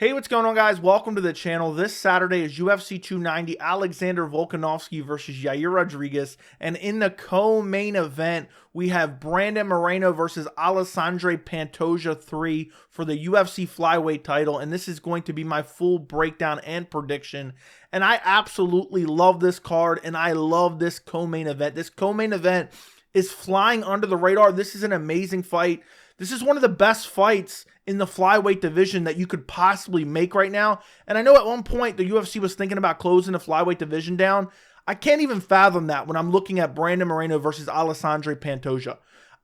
Hey, what's going on, guys? Welcome to the channel. This Saturday is UFC 290, Alexander Volkanovski versus Yair Rodriguez. And in the co-main event, we have Brandon Moreno versus Alexandre Pantoja lll for the UFC Flyweight title. And this is going to be my full breakdown and prediction. And I absolutely love this card, and I love this co-main event. This co-main event is flying under the radar. This is an amazing fight. This is one of the best fights in the flyweight division that you could possibly make right now. And I know at one point the UFC was thinking about closing the flyweight division down. I can't even fathom that when I'm looking at Brandon Moreno versus Alexandre Pantoja.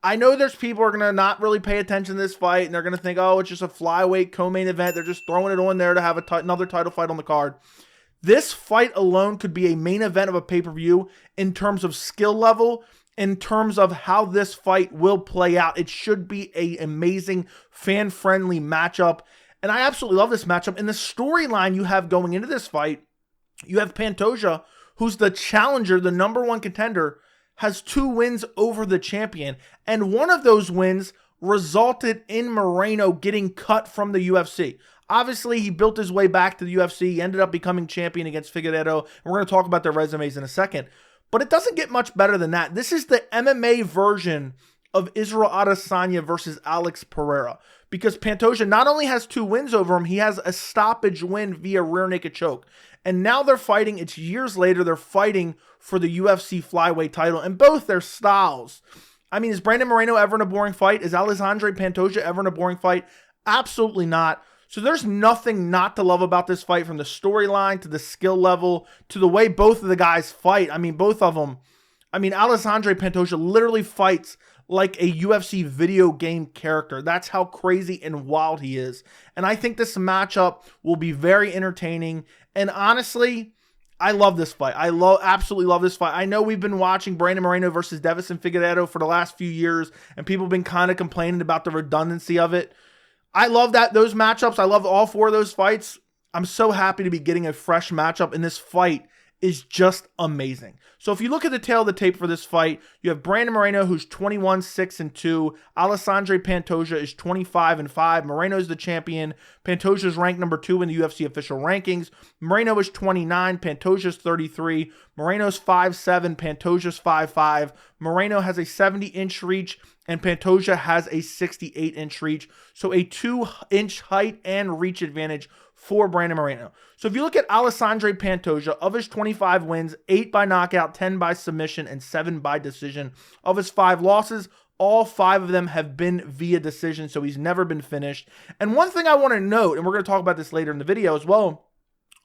I know there's people who are going to not really pay attention to this fight, and they're going to think, oh, it's just a flyweight co-main event. They're just throwing it on there to have another title fight on the card. This fight alone could be a main event of a pay-per-view in terms of skill level, in terms of how this fight will play out. It should be an amazing, fan-friendly matchup. And I absolutely love this matchup. And the storyline you have going into this fight, you have Pantoja, who's the challenger, the #1 contender, has 2 wins over the champion. And one of those wins resulted in Moreno getting cut from the UFC. Obviously, he built his way back to the UFC. He ended up becoming champion against Figueiredo. And we're going to talk about their resumes in a second. But it doesn't get much better than that. This is the MMA version of Israel Adesanya versus Alex Pereira. Because Pantoja not only has 2 wins over him, he has a stoppage win via rear naked choke. And now they're fighting, it's years later, they're fighting for the UFC Flyweight title. And both their styles. I mean, is Brandon Moreno ever in a boring fight? Is Alexandre Pantoja ever in a boring fight? Absolutely not. So there's nothing not to love about this fight, from the storyline to the skill level to the way both of the guys fight. I mean, both of them. I mean, Alexandre Pantoja literally fights like a UFC video game character. That's how crazy and wild he is. And I think this matchup will be very entertaining. And honestly, I love this fight. I absolutely love this fight. I know we've been watching Brandon Moreno versus Davison Figueiredo for the last few years, and people have been kind of complaining about the redundancy of it. I love those matchups. I love all 4 of those fights. I'm so happy to be getting a fresh matchup, and this fight is just amazing. So if you look at the tail of the tape for this fight, you have Brandon Moreno, who's 21-6-2. Alexandre Pantoja is 25-5. Moreno is the champion. Pantoja is ranked number 2 in the UFC official rankings. Moreno is 29. Pantoja is 33. Moreno's 5'7". Pantoja's 5'5". Moreno has a 70-inch reach, and Pantoja has a 68-inch reach. So a 2-inch height and reach advantage for Brandon Moreno. So if you look at Alexandre Pantoja, of his 25 wins, 8 by knockout, 10 by submission, and 7 by decision. Of his 5 losses, all 5 of them have been via decision, so he's never been finished. And one thing I want to note, and we're going to talk about this later in the video as well,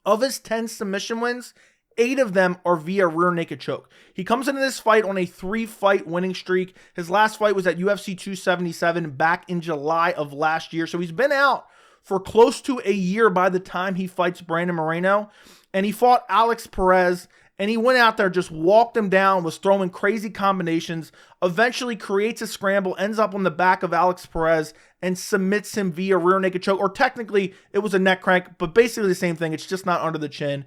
of his 10 submission wins, 8 of them are via rear naked choke. He comes into this fight on a 3-fight winning streak. His last fight was at UFC 277 back in July of last year. So he's been out for close to a year by the time he fights Brandon Moreno. And he fought Alex Perez, and he went out there, just walked him down, was throwing crazy combinations, eventually creates a scramble, ends up on the back of Alex Perez, and submits him via rear naked choke. Or technically, it was a neck crank, but basically the same thing. It's just not under the chin.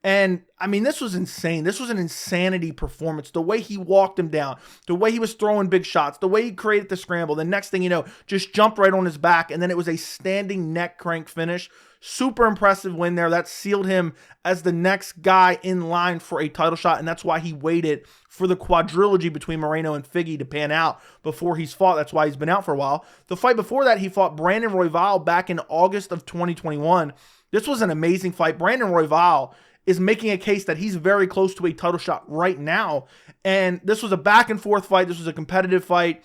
And, I mean, this was insane. This was an insanity performance. The way he walked him down, the way he was throwing big shots, the way he created the scramble. The next thing you know, just jumped right on his back, and then it was a standing neck crank finish. Super impressive win there. That sealed him as the next guy in line for a title shot, and that's why he waited for the quadrilogy between Moreno and Figgy to pan out before he's fought. That's why he's been out for a while. The fight before that, he fought Brandon Royval back in August of 2021. This was an amazing fight. Brandon Royval is making a case that he's very close to a title shot right now. And this was a back and forth fight. This was a competitive fight.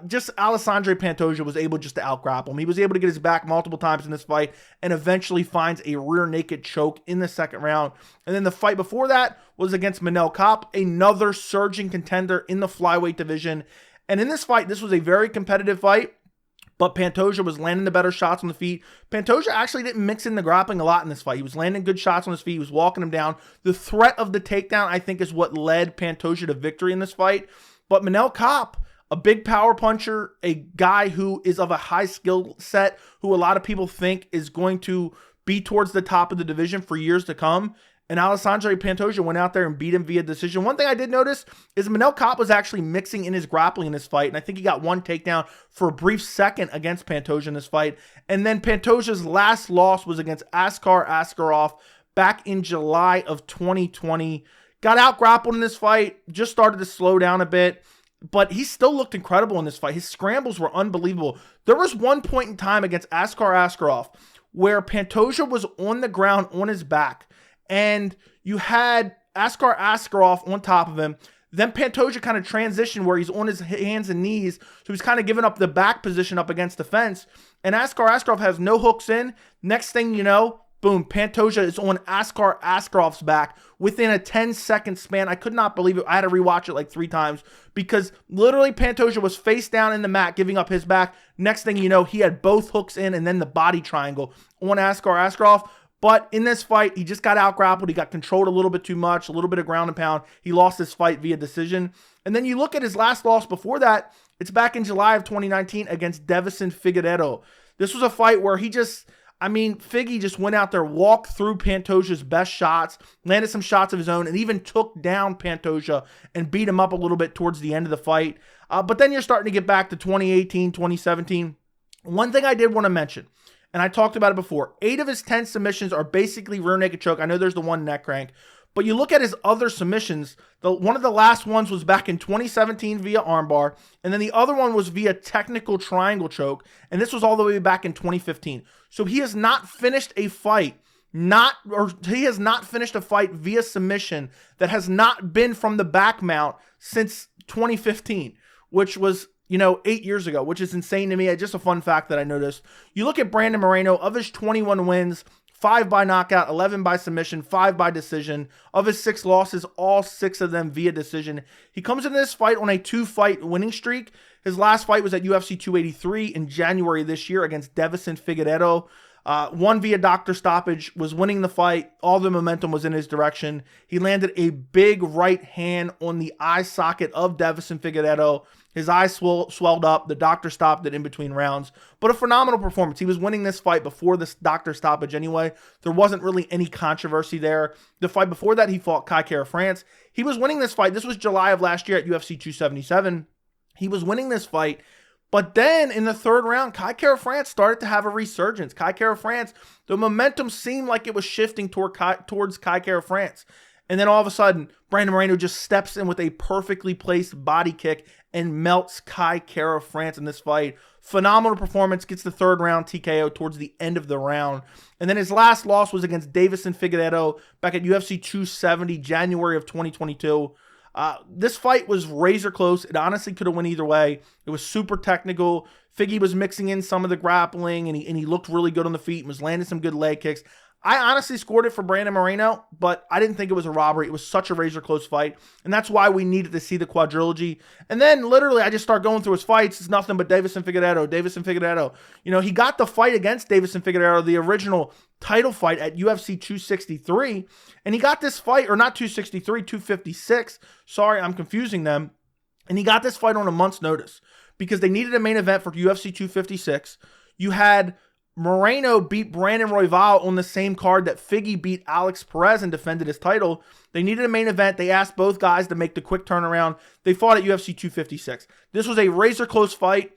Just Alexandre Pantoja was able just to outgrapple him. He was able to get his back multiple times in this fight and eventually finds a rear naked choke in the second round. And then the fight before that was against Manel Kape, another surging contender in the flyweight division. And in this fight, this was a very competitive fight, but Pantoja was landing the better shots on the feet. Pantoja actually didn't mix in the grappling a lot in this fight. He was landing good shots on his feet. He was walking him down. The threat of the takedown, I think, is what led Pantoja to victory in this fight. But Manel Kape, a big power puncher, a guy who is of a high skill set, who a lot of people think is going to be towards the top of the division for years to come. and Alexandre Pantoja went out there and beat him via decision. One thing I did notice is Manel Kape was actually mixing in his grappling in this fight, and I think he got one takedown for a brief second against Pantoja in this fight. And then Pantoja's last loss was against Askar Askarov back in July of 2020. Got out grappled in this fight, just started to slow down a bit, but he still looked incredible in this fight. His scrambles were unbelievable. There was one point in time against Askar Askarov where Pantoja was on the ground on his back, and you had Askar Askarov on top of him. Then Pantoja kind of transitioned where he's on his hands and knees, so he's kind of giving up the back position up against the fence, and Askar Askarov has no hooks in. Next thing you know, boom, Pantoja is on Askar Askarov's back within a 10-second span. I could not believe it. I had to rewatch it like 3 times because literally Pantoja was face down in the mat, giving up his back. Next thing you know, he had both hooks in and then the body triangle on Askar Askarov. But in this fight, he just got out-grappled. He got controlled a little bit too much, a little bit of ground and pound. He lost this fight via decision. And then you look at his last loss before that, it's back in July of 2019 against Deiveson Figueiredo. This was a fight where Figgy just went out there, walked through Pantoja's best shots, landed some shots of his own, and even took down Pantoja and beat him up a little bit towards the end of the fight. But then you're starting to get back to 2018, 2017. One thing I did want to mention, and I talked about it before, 8 of his 10 submissions are basically rear naked choke. I know there's the one neck crank, but you look at his other submissions, one of the last ones was back in 2017 via armbar, and then the other one was via technical triangle choke, and this was all the way back in 2015. So he has not finished a fight, he has not finished a fight via submission that has not been from the back mount since 2015, which was 8 years ago, which is insane to me. Just a fun fact that I noticed. You look at Brandon Moreno, of his 21 wins, 5 by knockout, 11 by submission, 5 by decision. Of his 6 losses, all 6 of them via decision. He comes into this fight on a 2-fight winning streak. His last fight was at UFC 283 in January this year against Deiveson Figueiredo. One via doctor stoppage, was winning the fight. All the momentum was in his direction. He landed a big right hand on the eye socket of Deiveson Figueiredo. His eyes swelled up. The doctor stopped it in between rounds. But a phenomenal performance. He was winning this fight before this doctor stoppage anyway. There wasn't really any controversy there. The fight before that, he fought Kai Kara France. He was winning this fight. This was July of last year at UFC 277. He was winning this fight. But then in the 3rd round, Kai Kara France started to have a resurgence. Kai Kara France, the momentum seemed like it was shifting towards Kai Kara France. And then all of a sudden, Brandon Moreno just steps in with a perfectly placed body kick and melts Kai Kara France in this fight. Phenomenal performance, gets the 3rd round TKO towards the end of the round. And then his last loss was against Deiveson Figueiredo back at UFC 270, January of 2022. This fight was razor close. It honestly could have went either way. It was super technical. Figgy was mixing in some of the grappling, and he looked really good on the feet and was landing some good leg kicks. I honestly scored it for Brandon Moreno, but I didn't think it was a robbery. It was such a razor close fight, and that's why we needed to see the quadrilogy. And then literally I just start going through his fights. It's nothing but Deiveson Figueiredo. He got the fight against Deiveson Figueiredo, the original title fight at UFC 263, and he got this fight, or not 263, 256. Sorry, I'm confusing them. And he got this fight on a month's notice because they needed a main event for UFC 256. You had Moreno beat Brandon Royval on the same card that Figgy beat Alex Perez and defended his title. They needed a main event. They asked both guys to make the quick turnaround. They fought at UFC 256. This was a razor close fight.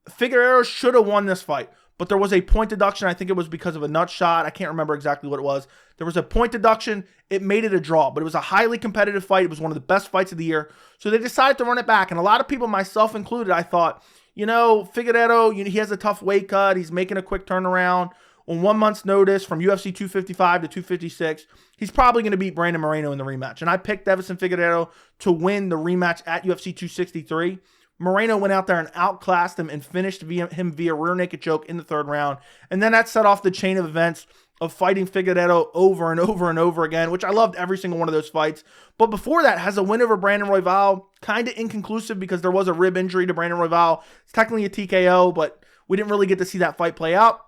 Figueiredo should have won this fight, but there was a point deduction. I think it was because of a nut shot. I can't remember exactly what it was. There was a point deduction. It made it a draw, but it was a highly competitive fight. It was one of the best fights of the year. So they decided to run it back. And a lot of people, myself included, I thought, Figueiredo, he has a tough weight cut. He's making a quick turnaround on 1 month's notice from UFC 255 to 256. He's probably going to beat Brandon Moreno in the rematch. And I picked Deiveson Figueiredo to win the rematch at UFC 263. Moreno went out there and outclassed him and finished him via rear naked choke in the 3rd round. And then that set off the chain of events of fighting Figueiredo over and over and over again, which I loved every single one of those fights. But before that, has a win over Brandon Royval, kind of inconclusive because there was a rib injury to Brandon Royval. It's technically a TKO, but we didn't really get to see that fight play out.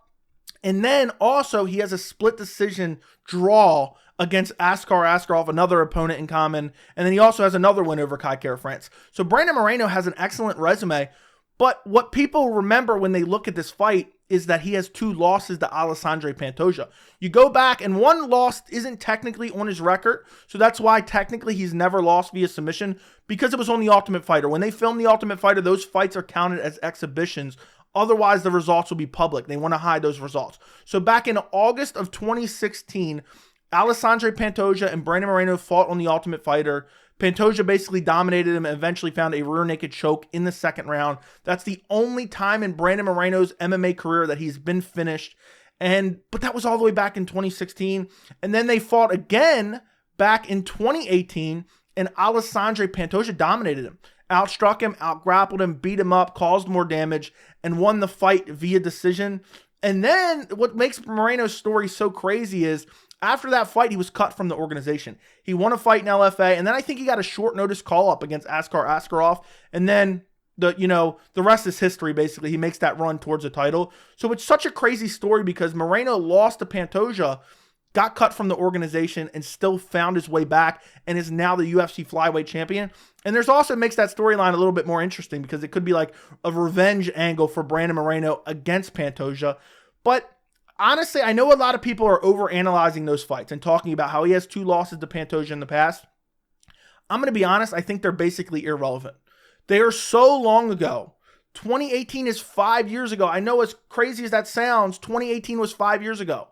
And then also he has a split decision draw against Askar Askarov, another opponent in common. And then he also has another win over Kai Kara France. So Brandon Moreno has an excellent resume. But what people remember when they look at this fight is that he has 2 losses to Alexandre Pantoja. You go back, and 1 loss isn't technically on his record, so that's why technically he's never lost via submission, because it was on The Ultimate Fighter. When they film The Ultimate Fighter, those fights are counted as exhibitions. Otherwise, the results will be public. They want to hide those results. So back in August of 2016, Alexandre Pantoja and Brandon Moreno fought on The Ultimate Fighter. Pantoja basically dominated him and eventually found a rear naked choke in the second round. That's the only time in Brandon Moreno's MMA career that he's been finished. But that was all the way back in 2016. And then they fought again back in 2018, and Alexandre Pantoja dominated him. Outstruck him, outgrappled him, beat him up, caused more damage, and won the fight via decision. And then what makes Moreno's story so crazy is after that fight, he was cut from the organization. He won a fight in LFA, and then I think he got a short notice call-up against Askar Askarov, and then the rest is history, basically. He makes that run towards a title. So it's such a crazy story because Moreno lost to Pantoja, got cut from the organization, and still found his way back and is now the UFC Flyweight champion. And there's also makes that storyline a little bit more interesting because it could be like a revenge angle for Brandon Moreno against Pantoja. But honestly, I know a lot of people are overanalyzing those fights and talking about how he has 2 losses to Pantoja in the past. I'm going to be honest, I think they're basically irrelevant. They are so long ago. 2018 is 5 years ago. I know as crazy as that sounds, 2018 was 5 years ago.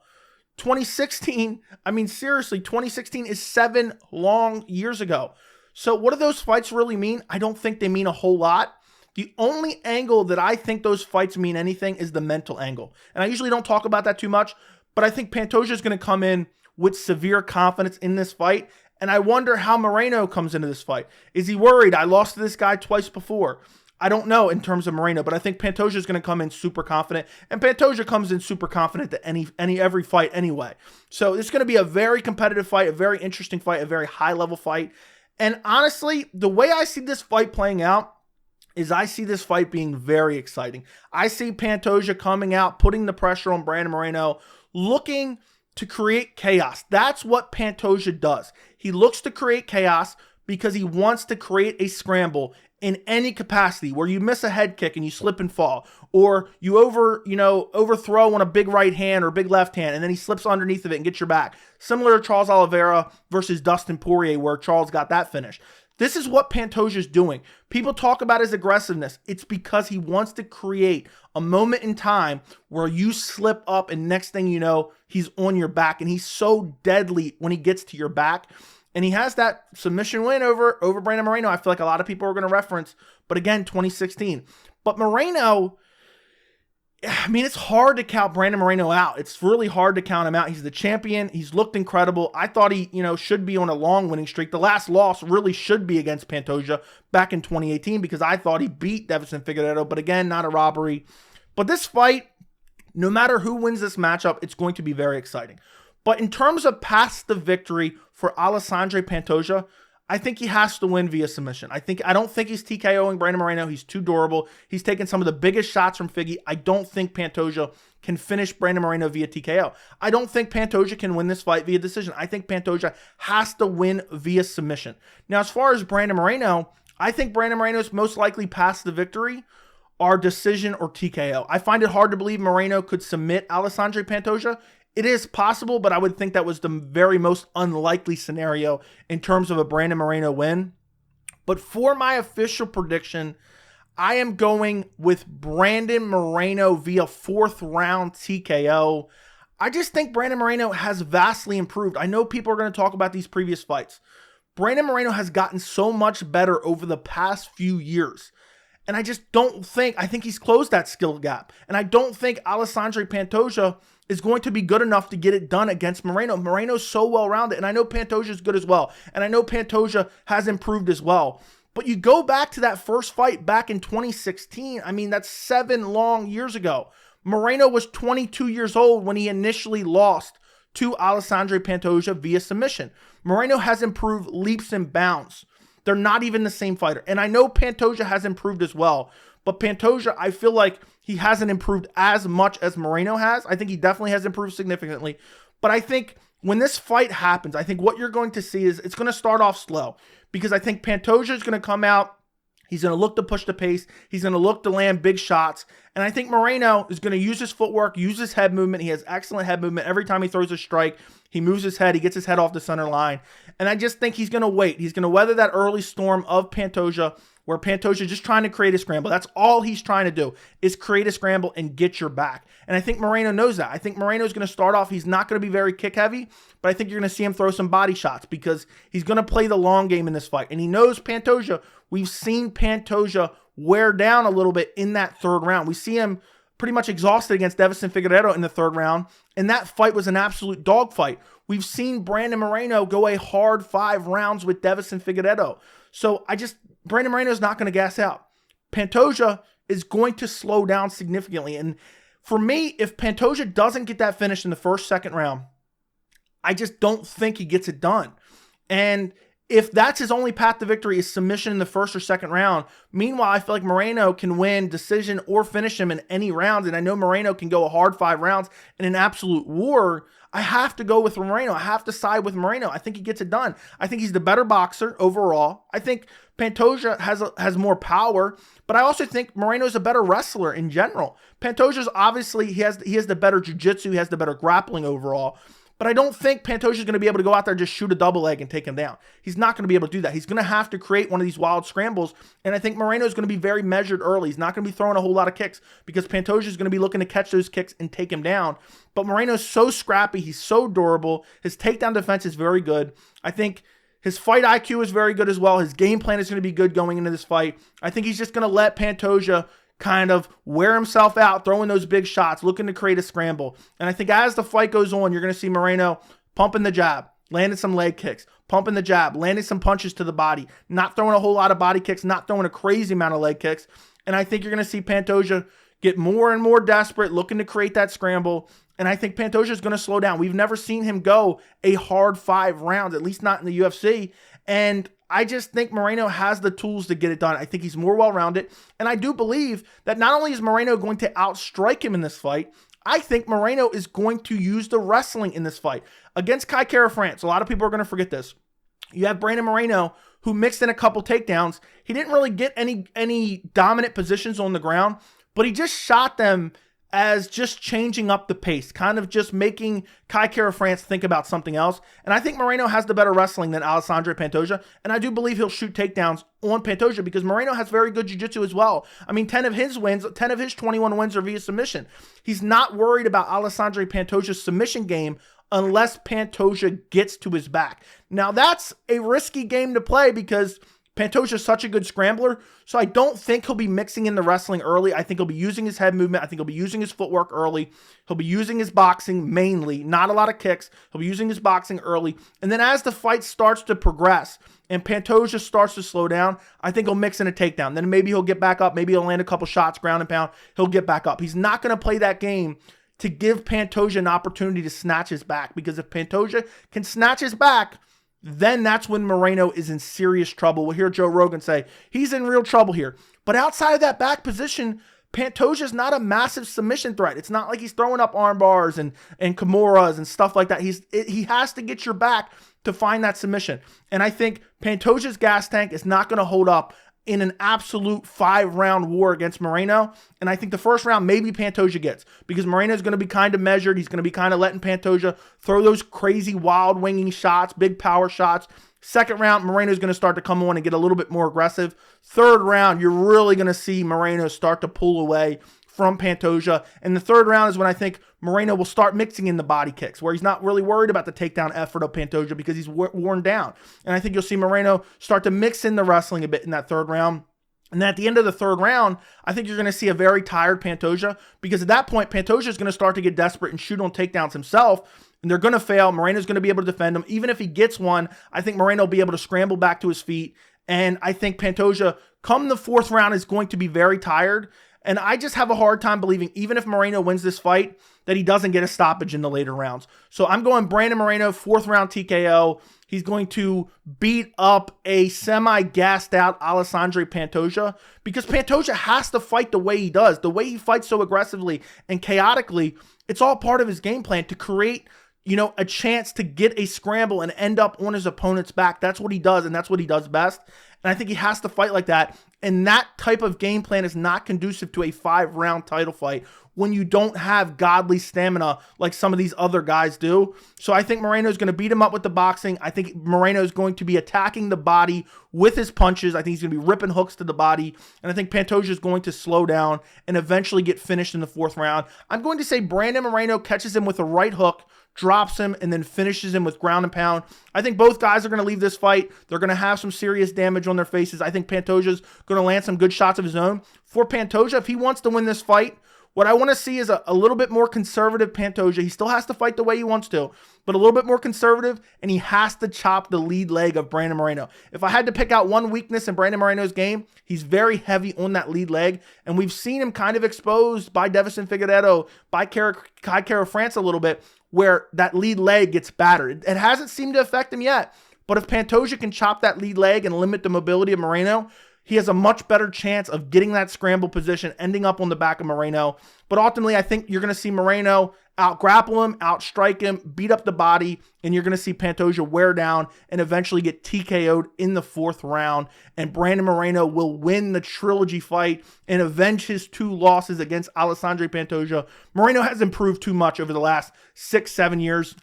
2016, I mean, seriously, 2016 is 7 long years ago. So what do those fights really mean? I don't think they mean a whole lot. The only angle that I think those fights mean anything is the mental angle. And I usually don't talk about that too much, but I think Pantoja is going to come in with severe confidence in this fight. And I wonder how Moreno comes into this fight. Is he worried? I lost to this guy twice before. I don't know in terms of Moreno, but I think Pantoja is going to come in super confident, and Pantoja comes in super confident to every fight anyway. So it's going to be a very competitive fight, a very interesting fight, a very high-level fight. And honestly, the way I see this fight playing out is I see this fight being very exciting. I see Pantoja coming out, putting the pressure on Brandon Moreno, looking to create chaos. That's what Pantoja does. He looks to create chaos because he wants to create a scramble in any capacity where you miss a head kick and you slip and fall, or you overthrow on a big right hand or big left hand and then he slips underneath of it and gets your back. Similar to Charles Oliveira versus Dustin Poirier, where Charles got that finish. This is what Pantoja is doing. People talk about his aggressiveness. It's because he wants to create a moment in time where you slip up and next thing you know, he's on your back, and he's so deadly when he gets to your back. And he has that submission win over Brandon Moreno. I feel like a lot of people are going to reference, but again, 2016. But Moreno, I mean, it's hard to count Brandon Moreno out. It's really hard to count him out. He's the champion. He's looked incredible. I thought he, should be on a long winning streak. The last loss really should be against Pantoja back in 2018 because I thought he beat Deiveson Figueiredo, but again, not a robbery. But this fight, no matter who wins this matchup, it's going to be very exciting. But in terms of past the victory for Alexandre Pantoja, I think he has to win via submission. I don't think he's TKOing Brandon Moreno. He's too durable. He's taken some of the biggest shots from Figgy. I don't think Pantoja can finish Brandon Moreno via TKO. I don't think Pantoja can win this fight via decision. I think Pantoja has to win via submission. Now, as far as Brandon Moreno, I think Brandon Moreno's most likely past the victory are decision or TKO. I find it hard to believe Moreno could submit Alexandre Pantoja. It is possible, but I would think that was the very most unlikely scenario in terms of a Brandon Moreno win. But for my official prediction, I am going with Brandon Moreno via 4th round TKO. I just think Brandon Moreno has vastly improved. I know people are going to talk about these previous fights. Brandon Moreno has gotten so much better over the past few years. And I just don't think, I think he's closed that skill gap. And I don't think Alexandre Pantoja is going to be good enough to get it done against Moreno. Moreno's so well-rounded, and I know Pantoja's good as well. And I know Pantoja has improved as well. But you go back to that first fight back in 2016, I mean, that's 7 long years ago. Moreno was 22 years old when he initially lost to Alexandre Pantoja via submission. Moreno has improved leaps and bounds. They're not even the same fighter. And I know Pantoja has improved as well. But Pantoja, I feel like he hasn't improved as much as Moreno has. I think he definitely has improved significantly. But I think when this fight happens, I think what you're going to see is it's going to start off slow. Because I think Pantoja is going to come out He's going to look to push the pace. He's going to look to land big shots. And I think Moreno is going to use his footwork, use his head movement. He has excellent head movement. Every time he throws a strike, he moves his head. He gets his head off the center line. And I just think he's going to wait. He's going to weather that early storm of Pantoja, where Pantoja is just trying to create a scramble. That's all he's trying to do, is create a scramble and get your back. And I think Moreno knows that. I think Moreno is going to start off, he's not going to be very kick heavy, but I think you're going to see him throw some body shots because he's going to play the long game in this fight. And he knows Pantoja. We've seen Pantoja wear down a little bit in that third round. We see him pretty much exhausted against Deiveson Figueiredo in the third round, and that fight was an absolute dogfight. We've seen Brandon Moreno go a hard 5 rounds with Deiveson Figueiredo. So Brandon Moreno is not going to gas out. Pantoja is going to slow down significantly. And for me, if Pantoja doesn't get that finish in the first, second round, I just don't think he gets it done. And if that's his only path to victory is submission in the first or second round, meanwhile, I feel like Moreno can win decision or finish him in any round. And I know Moreno can go a hard 5 rounds in an absolute war. I have to go with Moreno. I have to side with Moreno. I think he gets it done. I think he's the better boxer overall. I think Pantoja has more power, but I also think Moreno's a better wrestler in general. Pantoja's obviously, he has the better jiu-jitsu, he has the better grappling overall. But I don't think Pantoja's going to be able to go out there and just shoot a double leg and take him down. He's not going to be able to do that. He's going to have to create one of these wild scrambles, and I think Moreno's going to be very measured early. He's not going to be throwing a whole lot of kicks because Pantoja's going to be looking to catch those kicks and take him down. But Moreno's so scrappy. He's so durable. His takedown defense is very good. I think his fight IQ is very good as well. His game plan is going to be good going into this fight. I think he's just going to let Pantoja kind of wear himself out, throwing those big shots, looking to create a scramble. And I think as the fight goes on, you're going to see Moreno pumping the jab, landing some leg kicks, pumping the jab, landing some punches to the body, not throwing a whole lot of body kicks, not throwing a crazy amount of leg kicks. And I think you're going to see Pantoja get more and more desperate, looking to create that scramble. And I think Pantoja is going to slow down. We've never seen him go a hard 5 rounds, at least not in the UFC. And I just think Moreno has the tools to get it done. I think he's more well-rounded. And I do believe that not only is Moreno going to outstrike him in this fight, I think Moreno is going to use the wrestling in this fight. Against Kai Kara-France, a lot of people are going to forget this. You have Brandon Moreno, who mixed in a couple takedowns. He didn't really get any dominant positions on the ground, but he just shot them as just changing up the pace, kind of just making Kai Kara-France think about something else. And I think Moreno has the better wrestling than Alexandre Pantoja, and I do believe he'll shoot takedowns on Pantoja because Moreno has very good jiu-jitsu as well. I mean, 10 of his 21 wins are via submission. He's not worried about Alexandre Pantoja's submission game unless Pantoja gets to his back. Now, that's a risky game to play because Pantoja is such a good scrambler, so I don't think he'll be mixing in the wrestling early. I think he'll be using his head movement. I think he'll be using his footwork early. He'll be using his boxing mainly, not a lot of kicks. He'll be using his boxing early. And then as the fight starts to progress and Pantoja starts to slow down, I think he'll mix in a takedown. Then maybe he'll get back up. Maybe he'll land a couple shots, ground and pound. He'll get back up. He's not going to play that game to give Pantoja an opportunity to snatch his back, because if Pantoja can snatch his back, then that's when Moreno is in serious trouble. We'll hear Joe Rogan say he's in real trouble here. But outside of that back position, Pantoja's not a massive submission threat. It's not like he's throwing up arm bars and Kimuras and stuff like that. He has to get your back to find that submission. And I think Pantoja's gas tank is not going to hold up in an absolute 5-round war against Moreno. And I think the first round maybe Pantoja gets, because Moreno is going to be kind of measured. He's going to be kind of letting Pantoja throw those crazy wild winging shots, big power shots. Second round, Moreno is going to start to come on and get a little bit more aggressive. Third round, you're really going to see Moreno start to pull away from Pantoja. And the third round is when I think Moreno will start mixing in the body kicks, where he's not really worried about the takedown effort of Pantoja because he's worn down. And I think you'll see Moreno start to mix in the wrestling a bit in that third round. And at the end of the third round, I think you're going to see a very tired Pantoja, because at that point, Pantoja is going to start to get desperate and shoot on takedowns himself. And they're going to fail. Moreno's going to be able to defend him. Even if he gets one, I think Moreno will be able to scramble back to his feet. And I think Pantoja, come the fourth round, is going to be very tired. And I just have a hard time believing, even if Moreno wins this fight, that he doesn't get a stoppage in the later rounds. So I'm going Brandon Moreno, 4th round TKO. He's going to beat up a semi-gassed out Alexandre Pantoja, because Pantoja has to fight the way he does. The way he fights so aggressively and chaotically, it's all part of his game plan to create, a chance to get a scramble and end up on his opponent's back. That's what he does, and that's what he does best. And I think he has to fight like that. And that type of game plan is not conducive to a 5-round title fight when you don't have godly stamina like some of these other guys do. So I think Moreno is going to beat him up with the boxing. I think Moreno is going to be attacking the body with his punches. I think he's going to be ripping hooks to the body. And I think Pantoja is going to slow down and eventually get finished in the 4th round. I'm going to say Brandon Moreno catches him with a right hook, drops him, and then finishes him with ground and pound. I think both guys are going to leave this fight. They're going to have some serious damage on their faces. I think Pantoja's going to land some good shots of his own. For Pantoja, if he wants to win this fight, what I want to see is a little bit more conservative Pantoja. He still has to fight the way he wants to, but a little bit more conservative, and he has to chop the lead leg of Brandon Moreno. If I had to pick out one weakness in Brandon Moreno's game, he's very heavy on that lead leg, and we've seen him kind of exposed by Davison Figueiredo, by Kai Kara France a little bit, where that lead leg gets battered. It hasn't seemed to affect him yet, but if Pantoja can chop that lead leg and limit the mobility of Moreno, he has a much better chance of getting that scramble position, ending up on the back of Moreno. But ultimately, I think you're going to see Moreno out-grapple him, out-strike him, beat up the body, and you're going to see Pantoja wear down and eventually get TKO'd in the 4th round. And Brandon Moreno will win the trilogy fight and avenge his 2 losses against Alexandre Pantoja. Moreno has improved too much over the last 6-7 years.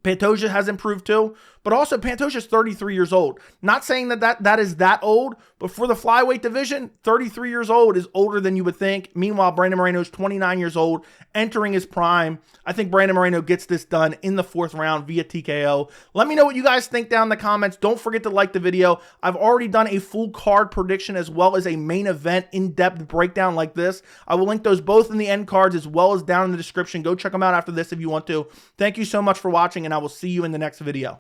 Pantoja has improved too, but also Pantoja is 33 years old. Not saying that is that old, but for the flyweight division, 33 years old is older than you would think. Meanwhile, Brandon Moreno is 29 years old, entering his prime. I think Brandon Moreno gets this done in the 4th round via TKO. Let me know what you guys think down in the comments. Don't forget to like the video. I've already done a full card prediction as well as a main event in-depth breakdown like this. I will link those both in the end cards as well as down in the description. Go check them out after this if you want to. Thank you so much for watching, and I will see you in the next video.